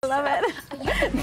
Love it.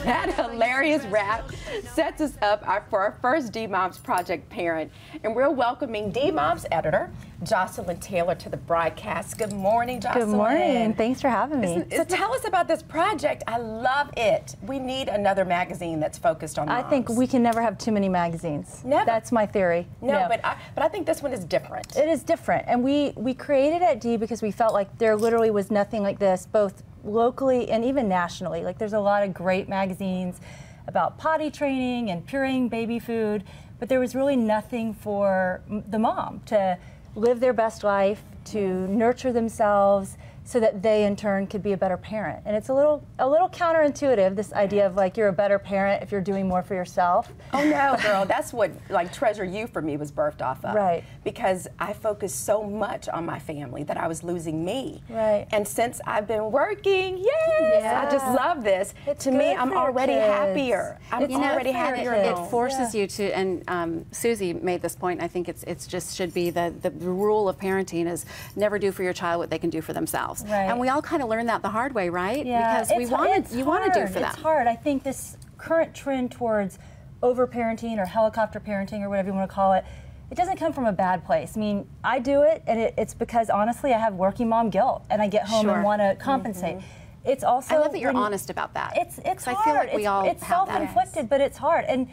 That hilarious rap sets us up for our first D-Moms Project parent. And we're welcoming D-Moms editor, Jocelyn Taylor, to the broadcast. Good morning, Jocelyn. Good morning. Thanks for having me. So tell us about this project. I love it. We need another magazine that's focused on moms. I think we can never have too many magazines. Never. That's my theory. No. But I think this one is different. It is different. And we created at D because we felt like there literally was nothing like this, both locally and even nationally. Like, there's a lot of great magazines about potty training and pureeing baby food, but there was really nothing for the mom to live their best life, to nurture themselves, so that they in turn could be a better parent. And it's a little counterintuitive, this idea of like you're a better parent if you're doing more for yourself. Oh no, girl, that's what like Treasure You for me was birthed off of. Right. Because I focused so much on my family that I was losing me. Right. And since I've been working, I just love this. To me, I'm already happier. I'm already happier. It forces you to, and Susie made this point, I think it's just should be the rule of parenting is never do for your child what they can do for themselves. Right. And we all kind of learned that the hard way, right? Yeah, because you want to do for them. It's hard. I think this current trend towards over-parenting or helicopter parenting or whatever you want to call it, it doesn't come from a bad place. I mean, I do it, and it's because, honestly, I have working mom guilt, and I get home and want to compensate. It's also... I love that you're honest about that. It's hard. I feel like we all it's self-inflicted, but it's hard. And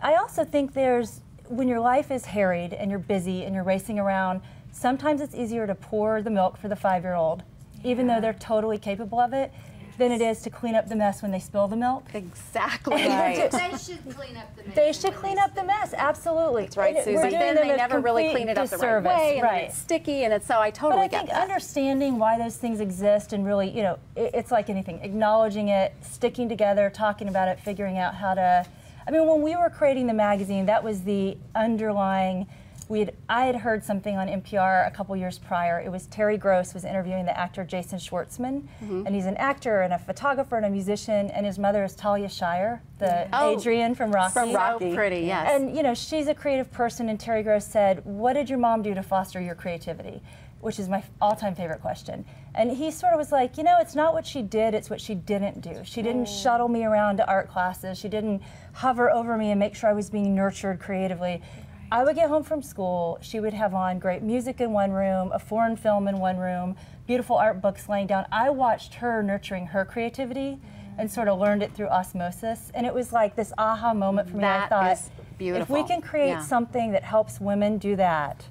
I also think when your life is harried and you're busy and you're racing around, sometimes it's easier to pour the milk for the 5-year-old, even though they're totally capable of it, than it is to clean up the mess when they spill the milk. Exactly. Right. They should clean up the mess. They should clean up the mess, absolutely. That's right, Susie. But then they never really clean it up the right way, and it's sticky, and it's so I totally get that. But I think understanding why those things exist and really, you know, it's like anything, acknowledging it, sticking together, talking about it, figuring out how to, I mean, when we were creating the magazine, that was the underlying, I had heard something on NPR a couple years prior. It was Terry Gross was interviewing the actor Jason Schwartzman, and he's an actor and a photographer and a musician, and his mother is Talia Shire, the Adrian from Rocky. From Rocky. So pretty, yes. And you know, she's a creative person, and Terry Gross said, "What did your mom do to foster your creativity?" Which is my all-time favorite question. And he sort of was like, you know, it's not what she did, it's what she didn't do. She didn't shuttle me around to art classes. She didn't hover over me and make sure I was being nurtured creatively. I would get home from school, she would have on great music in one room, a foreign film in one room, beautiful art books laying down. I watched her nurturing her creativity and sort of learned it through osmosis. And it was like this aha moment for me. I thought, is beautiful. If we can create something that helps women do that,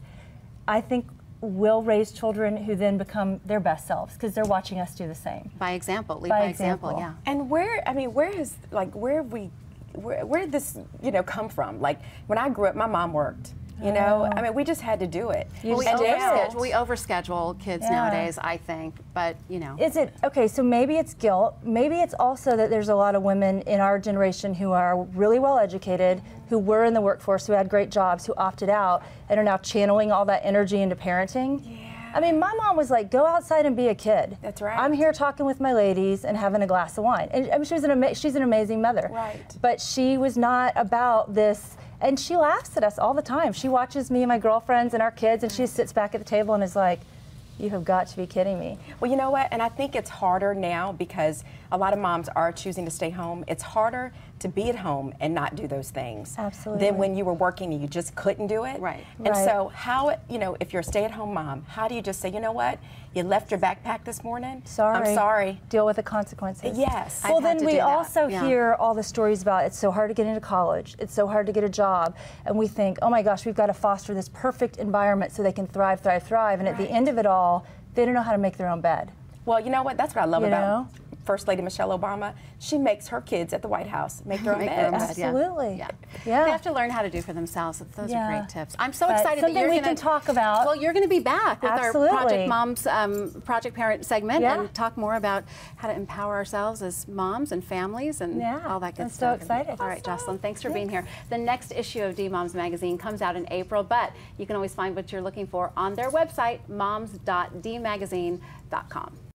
I think we'll raise children who then become their best selves because they're watching us do the same. By example, lead by example, yeah. And where did this, you know, come from? Like, when I grew up, my mom worked. You know, I mean, we just had to do it. Well, we overschedule kids nowadays, I think, but, you know. Is it, okay, so maybe it's guilt. Maybe it's also that there's a lot of women in our generation who are really well educated, who were in the workforce, who had great jobs, who opted out, and are now channeling all that energy into parenting. Yeah. I mean, my mom was like, go outside and be a kid. That's right. I'm here talking with my ladies and having a glass of wine. And I mean, she's an amazing mother. Right. But she was not about this. And she laughs at us all the time. She watches me and my girlfriends and our kids, and she sits back at the table and is like, you have got to be kidding me. Well, you know what? And I think it's harder now because a lot of moms are choosing to stay home. It's harder to be at home and not do those things. Absolutely. Than when you were working and you just couldn't do it. Right. And so how, you know, if you're a stay-at-home mom, how do you just say, you know what? You left your backpack this morning. Sorry. I'm sorry. Deal with the consequences. Yes. Well, then we also hear all the stories about it's so hard to get into college. It's so hard to get a job. And we think, oh my gosh, we've got to foster this perfect environment so they can thrive, thrive, thrive. And at the end of it all, they don't know how to make their own bed. Well, you know what? That's what I love about First Lady Michelle Obama. She makes her kids at the White House make their own beds. Absolutely. Yeah. They have to learn how to do for themselves. Those are great tips. I'm so excited that you're going to talk about. Well, you're going to be back with our Project Moms, Project Parent segment and talk more about how to empower ourselves as moms and families and all that good stuff. I'm so excited. All right, Jocelyn, thanks for being here. The next issue of D-Moms magazine comes out in April, but you can always find what you're looking for on their website, moms.dmagazine.com.